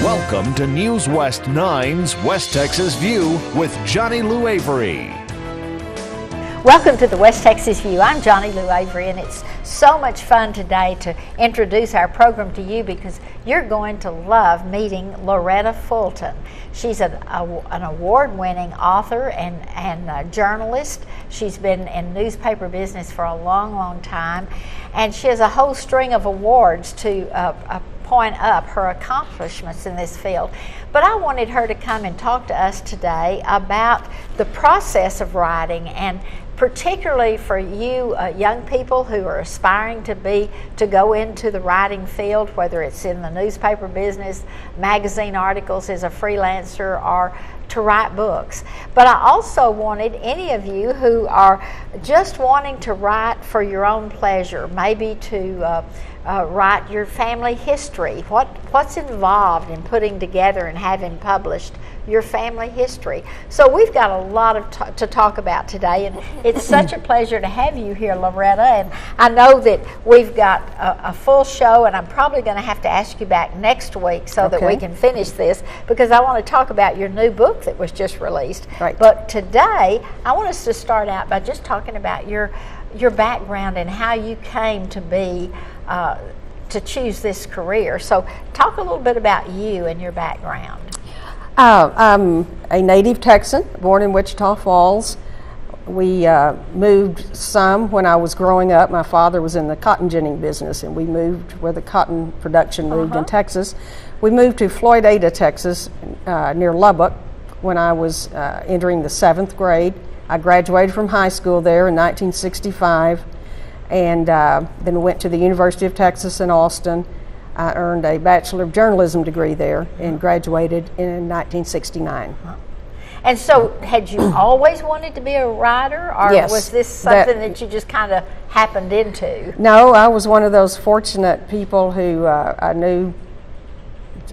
Welcome to News West 9's West Texas View with Johnny Lou Avery. Welcome to the West Texas View. I'm Johnny Lou Avery, and it's so much fun today to introduce our program to you because you're going to love meeting Loretta Fulton. She's an award-winning author and journalist. She's been in newspaper business for a long, long time, and she has a whole string of awards to point up her accomplishments in this field. But I wanted her to come and talk to us today about the process of writing, and particularly for you young people who are aspiring to go into the writing field, whether it's in the newspaper business, magazine articles as a freelancer, or to write books. But I also wanted any of you who are just wanting to write for your own pleasure, maybe to write your family history, what's involved in putting together and having published your family history. So we've got a lot to talk about today, and it's such a pleasure to have you here, Loretta. And I know that we've got a full show, and I'm probably going to have to ask you back next week so that we can finish this, because I want to talk about your new book that was just released. Right. But today, I want us to start out by just talking about your background and how you came to be to choose this career. So talk a little bit about you and your background. I'm a native Texan, born in Wichita Falls. We moved some when I was growing up. My father was in the cotton ginning business, and we moved where the cotton production moved in Texas. We moved to Floydada, Texas, near Lubbock, when I was entering the 7th grade. I graduated from high school there in 1965, and then went to the University of Texas in Austin. I earned a Bachelor of Journalism degree there and graduated in 1969. And so, had you always wanted to be a writer, or was this something that you just kind of happened into? No, I was one of those fortunate people who I knew,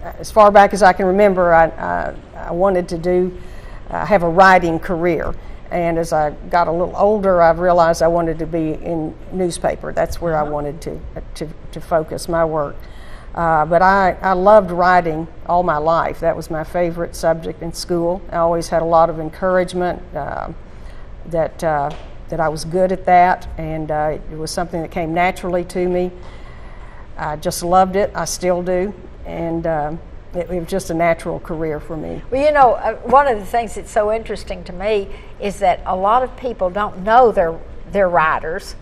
as far back as I can remember, I wanted to have a writing career. And as I got a little older, I realized I wanted to be in newspaper. That's where I wanted to focus my work. But I loved writing all my life. That was my favorite subject in school. I always had a lot of encouragement that I was good at that, and it was something that came naturally to me. I just loved it. I still do, and it was just a natural career for me. Well, you know, one of the things that's so interesting to me is that a lot of people don't know they're writers,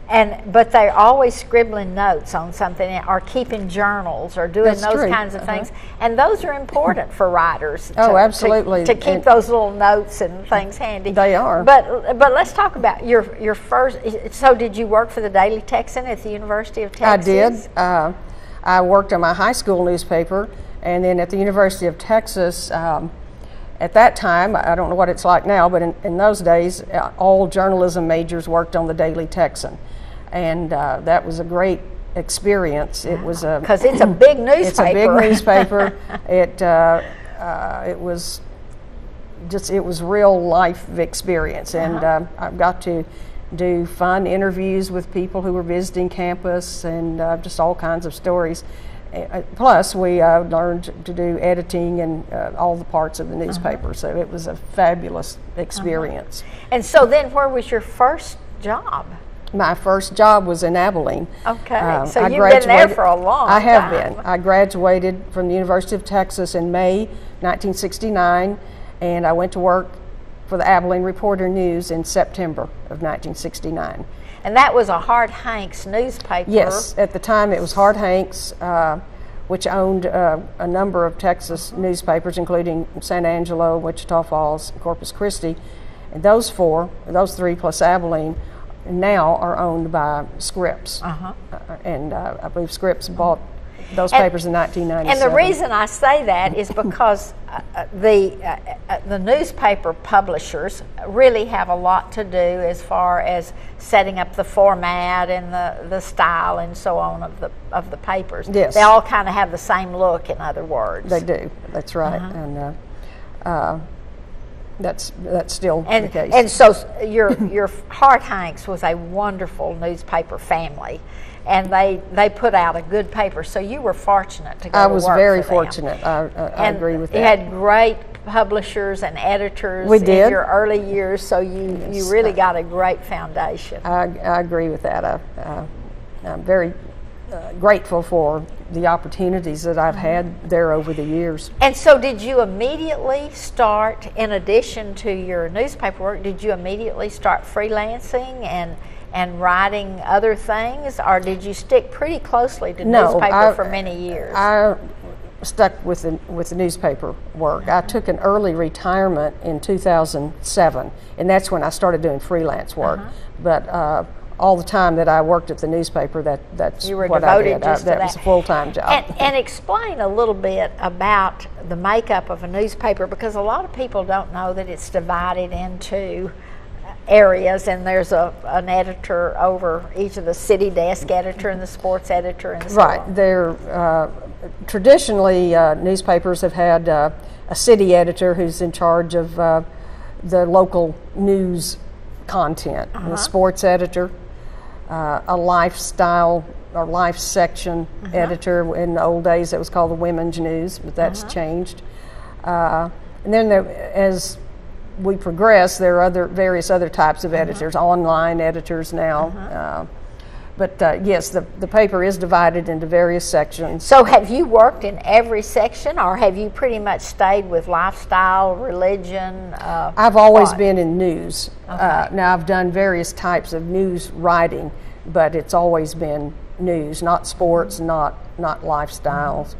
but they're always scribbling notes on something, or keeping journals, or doing those kinds of things. And those are important for writers. Absolutely. To keep those little notes and things handy. They are. But let's talk about your first. So did you work for the Daily Texan at the University of Texas? I did. I worked on my high school newspaper, and then at the University of Texas. At that time, I don't know what it's like now, but in those days, all journalism majors worked on the Daily Texan, and that was a great experience. It was because it's a big newspaper. It's a big newspaper. It was real life experience, and I got to do fun interviews with people who were visiting campus, and just all kinds of stories. Plus, we learned to do editing and all the parts of the newspaper, so it was a fabulous experience. And so then where was your first job? My first job was in Abilene. Okay, so you've been there for a long time. I have been. I graduated from the University of Texas in May 1969, and I went to work for the Abilene Reporter News in September of 1969. And that was a Hart Hanks newspaper. Yes, at the time it was Hart Hanks, which owned a number of Texas newspapers, including San Angelo, Wichita Falls, and Corpus Christi. And those three plus Abilene, now are owned by Scripps. And I believe Scripps bought those papers in 1997. And the reason I say that is because the newspaper publishers really have a lot to do as far as setting up the format and the style and so on of the papers. Yes. They all kind of have the same look, in other words. They do. That's right. And that's still the case. And so your Hart Hanks was a wonderful newspaper family. and they put out a good paper. So you were fortunate to go I to was work very for them. fortunate. I agree with that. You had great publishers and editors We in did. your early years, so you really got a great foundation. I agree with that. I'm very grateful for the opportunities that I've had there over the years. And so did you immediately start, in addition to your newspaper work, did you immediately start freelancing and writing other things, or did you stick pretty closely to newspaper for many years? I stuck with the newspaper work. I took an early retirement in 2007, and that's when I started doing freelance work. But all the time that I worked at the newspaper, that's you were what devoted I did. just to that was a full-time job. And explain a little bit about the makeup of a newspaper, because a lot of people don't know that it's divided into areas, and there's an editor over each of the city desk editor and the sports editor and so on. Right. They're traditionally newspapers have had a city editor who's in charge of the local news content, and a sports editor, a lifestyle or life section editor. In the old days it was called the Women's News, but that's changed. And then as we progress, there are various other types of editors, online editors now. But yes, the paper is divided into various sections. So have you worked in every section, or have you pretty much stayed with lifestyle, religion? I've always been in news. Now I've done various types of news writing, but it's always been news, not sports, not lifestyles,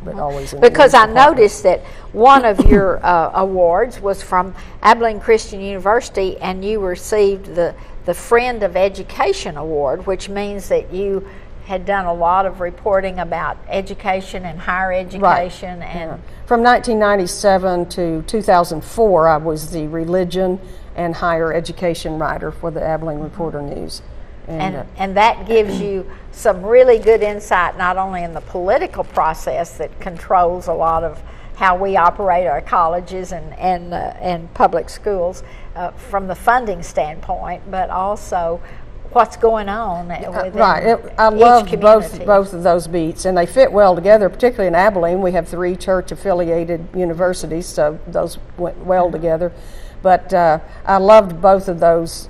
but always in because news I noticed that one of your awards was from Abilene Christian University, and you received the Friend of Education Award, which means that you had done a lot of reporting about education and higher education. Right. And from 1997 to 2004, I was the religion and higher education writer for the Abilene Reporter News. And that gives you some really good insight, not only in the political process that controls a lot of how we operate our colleges and public schools from the funding standpoint, but also what's going on within I love both of those beats, and they fit well together. Particularly in Abilene, we have 3 church-affiliated universities, so those went well together. But I loved both of those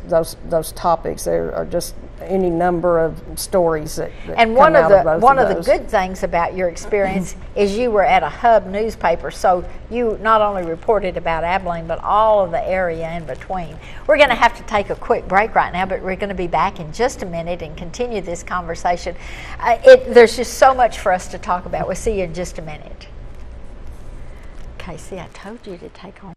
topics. There are just any number of stories that and come out of both one of of those. the good things about your experience is you were at a hub newspaper, so you not only reported about Abilene but all of the area in between. We're going to have to take a quick break right now, but we're going to be back in just a minute and continue this conversation. There's just so much for us to talk about. We'll see you in just a minute. Okay, see, I told you to take on.